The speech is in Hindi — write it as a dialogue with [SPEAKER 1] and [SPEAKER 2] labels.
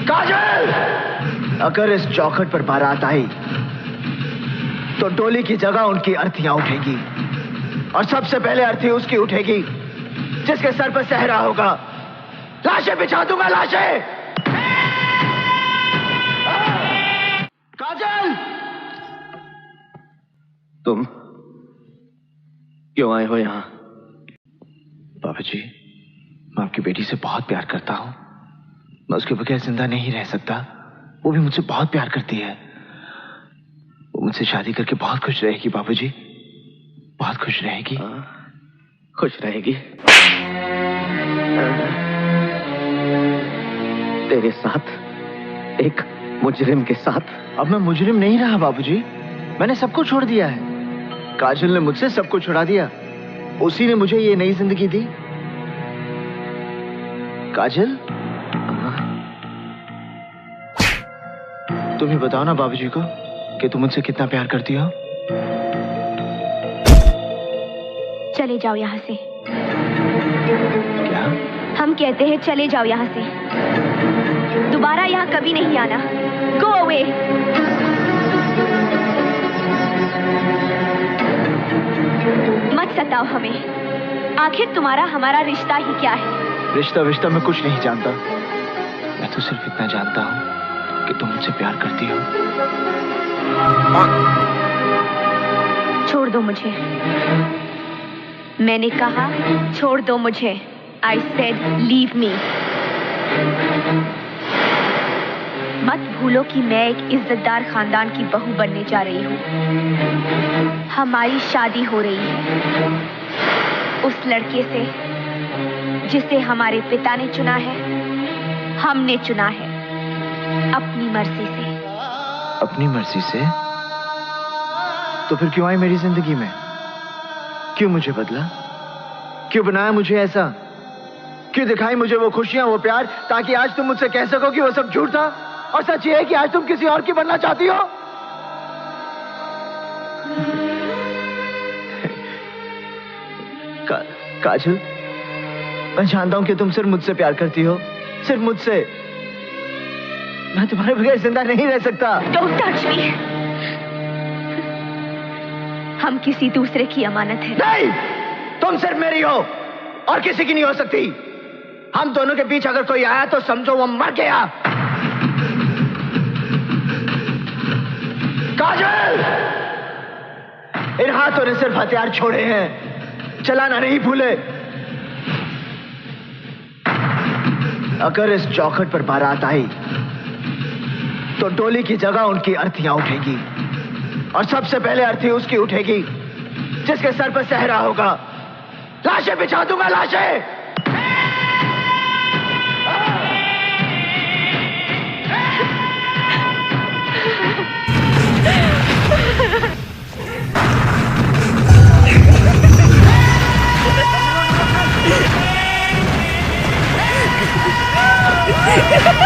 [SPEAKER 1] काजल! अगर इस चौखट पर बारात आई तो डोली की जगह उनकी अर्थियां उठेगी और सबसे पहले अर्थी उसकी उठेगी जिसके सर पर सहरा होगा। लाशें बिछा दूंगा, लाशें! काजल!
[SPEAKER 2] तुम क्यों आए हो यहां?
[SPEAKER 1] बाबूजी, मैं आपकी बेटी से बहुत प्यार करता हूं। मैं उसके बगैर जिंदा नहीं रह सकता। वो भी मुझसे बहुत प्यार करती है। वो मुझसे शादी करके बहुत खुश रहेगी बाबूजी, बहुत खुश रहेगी।
[SPEAKER 2] खुश रहेगी? तेरे साथ, एक मुजरिम के साथ?
[SPEAKER 1] अब मैं मुजरिम नहीं रहा बाबूजी, मैंने सबको छोड़ दिया है। काजल ने मुझसे सबको छुड़ा दिया, उसी ने मुझे ये नई जिंदगी दी। काजल, तुम ही बताओ ना बाबूजी को कि तुम मुझसे कितना प्यार करती हो।
[SPEAKER 3] चले जाओ यहाँ से।
[SPEAKER 1] क्या?
[SPEAKER 3] हम कहते हैं चले जाओ यहाँ से, दोबारा यहाँ कभी नहीं आना। Go away. मत सताओ हमें, आखिर तुम्हारा हमारा रिश्ता ही क्या है?
[SPEAKER 1] रिश्ता विश्ता मैं कुछ नहीं जानता। मैं तो सिर्फ इतना जानता हूँ कि तुम मुझसे प्यार करती हो।
[SPEAKER 3] छोड़ दो मुझे, मैंने कहा छोड़ दो मुझे। I said leave me। मत भूलो कि मैं एक इज्जतदार खानदान की बहू बनने जा रही हूँ। हमारी शादी हो रही है उस लड़के से जिसे हमारे पिता ने चुना है, हमने चुना है अपनी मर्जी से।
[SPEAKER 1] अपनी मर्जी से? तो फिर क्यों आई मेरी जिंदगी में? क्यों मुझे बदला? क्यों बनाया मुझे ऐसा? क्यों दिखाई मुझे वो खुशियां, वो प्यार, ताकि आज तुम मुझसे कह सको कि वो सब झूठ था और सच ये है कि आज तुम किसी और की बनना चाहती हो? काजल, मैं जानता हूं कि तुम सिर्फ मुझसे प्यार करती हो, सिर्फ मुझसे। मैं तुम्हारे बगैर जिंदा नहीं रह सकता।
[SPEAKER 3] Don't touch me। हम किसी दूसरे की अमानत है।
[SPEAKER 1] नहीं, तुम सिर्फ मेरी हो और किसी की नहीं हो सकती। हम दोनों के बीच अगर कोई आया तो समझो वो मर गया। काजल, इन हाथों ने सिर्फ हथियार छोड़े हैं, चलाना नहीं भूले। अगर इस चौखट पर बारात आई तो डोली की जगह उनकी अर्थियां उठेगी और सबसे पहले अर्थी उसकी उठेगी जिसके सर पर सहरा होगा। लाशें बिछा दूंगा, लाशें!
[SPEAKER 3] Ha ha ha!